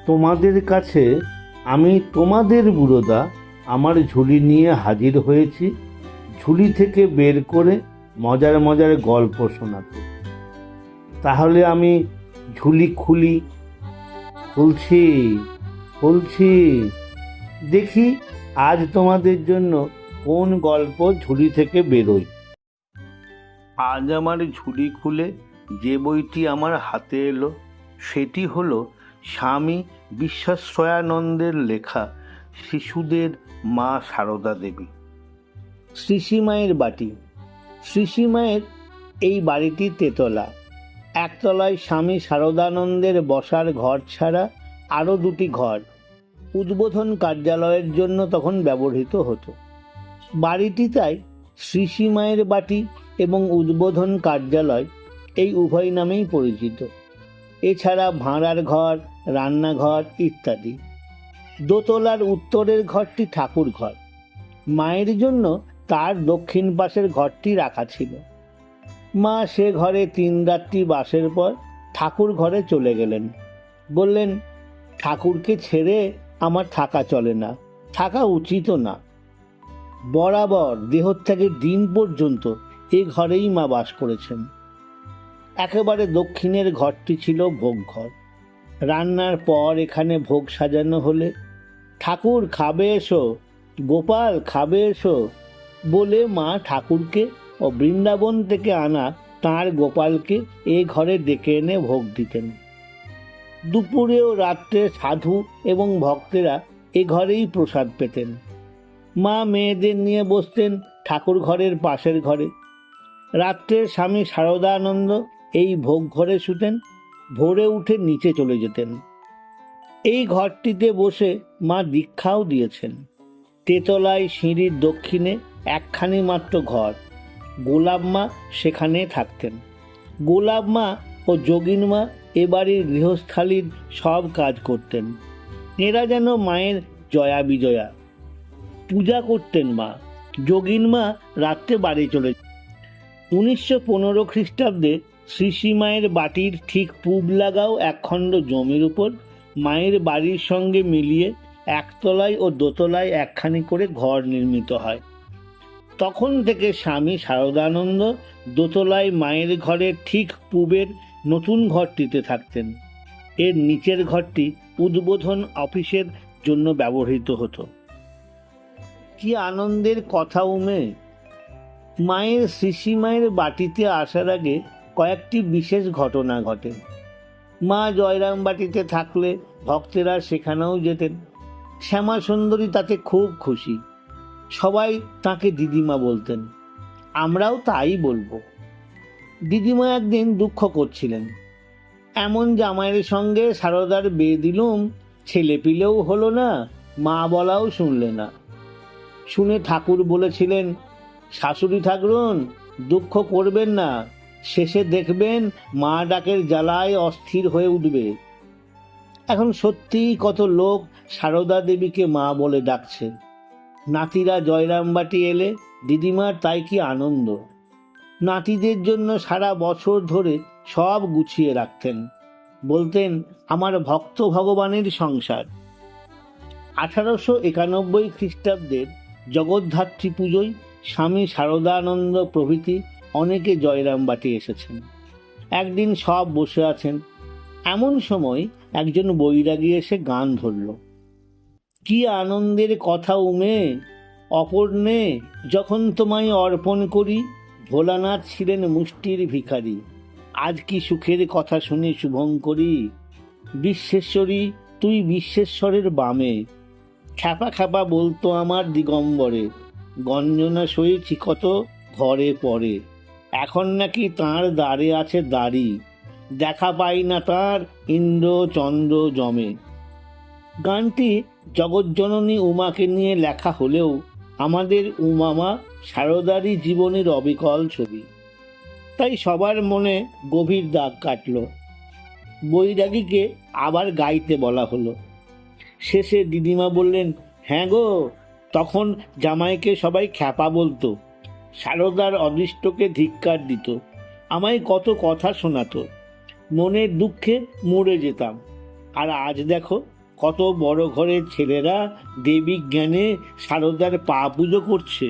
তোমাদের কাছে আমি তোমাদের বুড়োদা আমার ঝুলি নিয়ে হাজির হয়েছি, ঝুলি থেকে বের করে মজার মজার গল্প শোনাতে। তাহলে আমি ঝুলি খুলছি খুলছি, দেখি আজ তোমাদের জন্য কোন গল্প ঝুলি থেকে বেরোয়। আজ আমার ঝুলি খুলে যে বইটি আমার হাতে এলো সেটি হলো স্বামী বিশ্বাশ্রয়ানন্দের লেখা শিশুদের মা সারদা দেবী। শ্রীশ্রীমায়ের বাটি। শ্রীশ্রীমায়ের এই বাড়িটি তেতলা। একতলায় স্বামী সারদানন্দের বসার ঘর ছাড়া আরও দুটি ঘর উদ্বোধন কার্যালয়ের জন্য তখন ব্যবহৃত হতো। বাড়িটি তাই শ্রীশ্রীমায়ের বাটি এবং উদ্বোধন কার্যালয় এই উভয় নামেই পরিচিত। এছাড়া ভাঁড়ার ঘর, রান্নাঘর ইত্যাদি। দোতলার উত্তরের ঘরটি ঠাকুর ঘর। মায়ের জন্য তার দক্ষিণ পাশের ঘরটি রাখা ছিল। মা সে ঘরে 3 রাত্রি বাসের পর ঠাকুর ঘরে চলে গেলেন। বললেন, ঠাকুরকে ছেড়ে আমার থাকা চলে না, থাকা উচিত না। বরাবর দেহত্যাগের দিন পর্যন্ত এ ঘরেই মা বাস করেছেন। একেবারে দক্ষিণের ঘরটি ছিল ভোগ ঘর। রান্নার পর এখানে ভোগ সাজানো হলে ঠাকুর খাবে এসো, গোপাল খাবে এসো বলে মা ঠাকুরকে ও বৃন্দাবন থেকে আনা তাঁর গোপালকে এ ঘরে ডেকে এনে ভোগ দিতেন। দুপুরে ও রাত্রে সাধু এবং ভক্তেরা এ ঘরেই প্রসাদ পেতেন। মা মেয়েদের নিয়ে বসতেন ঠাকুর ঘরের পাশের ঘরে। রাত্রে স্বামী সারদানন্দ এই ভোগ ঘরে শুতেন, ভোরে উঠে নিচে চলে যেতেন। এই ঘরটিতে বসে মা দীক্ষাও দিয়েছেন। তেতলায় সিঁড়ির দক্ষিণে একখানি মাত্র ঘর। গোলাপ মা সেখানে থাকতেন। গোলাপ মা ও যোগিন মা এ বাড়ির গৃহস্থালির সব কাজ করতেন। এরা যেন মায়ের জয়া বিজয়া। পূজা করতেন মা। যোগিন মা রাত্রে বাড়ি চলে। 1915 খ্রিস্টাব্দে শ্রীশ্রীমায়ের বাটির ঠিক পূব লাগাও একখণ্ড জমির উপর মায়ের বাড়ির সঙ্গে মিলিয়ে একতলায় ও দোতলায় একখানি করে ঘর নির্মিত হয়। তখন থেকে স্বামী সারদানন্দ দোতলায় মায়ের ঘরের ঠিক পূবের নতুন ঘরটিতে থাকতেন। এর নিচের ঘরটি উদ্বোধন অফিসের জন্য ব্যবহৃত হতো। কি আনন্দের কথা উমে! মায়ের শ্রীশ্রীমায়ের বাটিতে আসার আগে কয়েকটি বিশেষ ঘটনা ঘটে। মা জয়রাম বাটিতে থাকলে ভক্তেরা সেখানেও যেতেন। শ্যামা সুন্দরী তাতে খুব খুশি। সবাই তাকে দিদিমা বলতেন। আমরাও তাই বলবো। দিদিমা একদিন দুঃখ করছিলেন। এমন জামাইয়ের সঙ্গে সারদার বিয়ে দিলুম, ছেলে পিলেও হলো না, মা বলাও শুনলে না। শুনে ঠাকুর বলেছিলেন, শাশুড়ি ঠাকুরন দুঃখ করবেন না, শেষে দেখবেন মা ডাকের জ্বালায় অস্থির হয়ে উঠবে। এখন সত্যিই কত লোক সারদা দেবীকে মা বলে ডাকছে। নাতিরা জয়রামবাটি এলে দিদিমার তাই কি আনন্দ। নাতিদের জন্য সারা বছর ধরে সব গুছিয়ে রাখতেন। বলতেন, আমার ভক্ত ভগবানের সংসার। 1891 খ্রিস্টাব্দের জগদ্ধাত্রী পুজোয় স্বামী সারদানন্দ প্রভৃতি অনেকে জয়রামবাটি এসেছেন। একদিন সব বসে আছেন, এমন সময় একজন বৈরাগী এসে গান ধরল। কি আনন্দের কথা উমে! অপর্ণে যখন তোমায় অর্পণ করি, ভোলানাথ ছিলেন মুষ্টির ভিখারি। আজ কি সুখের কথা শুনে শুভঙ্করী। বিশ্বেশ্বরী তুই বিশ্বেশ্বরের বামে। খ্যাপা খ্যাপা বলতো আমার দিগম্বরে, গঞ্জনা সয়েছি কত ঘরে পরে। এখন নাকি তাঁর দ্বারে আছে দাড়ি, দেখা পাই না তাঁর ইন্দ্র চন্দ্র জমে। গানটি জগজ্জননী উমাকে নিয়ে লেখা হলেও আমাদের উমামা সারদারই জীবনের অবিকল ছবি। তাই সবার মনে গভীর দাগ কাটল। বৈরাগীকে আবার গাইতে বলা হলো। শেষে দিদিমা বললেন, হ্যাঁ গো, তখন জামাইকে সবাই খ্যাপা বলতো, সারদার অদৃষ্টকে ধিক্কার দিত, আমায় কত কথা শোনাতো, মনের দুঃখে মরে যেতাম। আর আজ দেখো কত বড় ঘরের ছেলেরা দেবী জ্ঞানে সারদার পা পুজো করছে।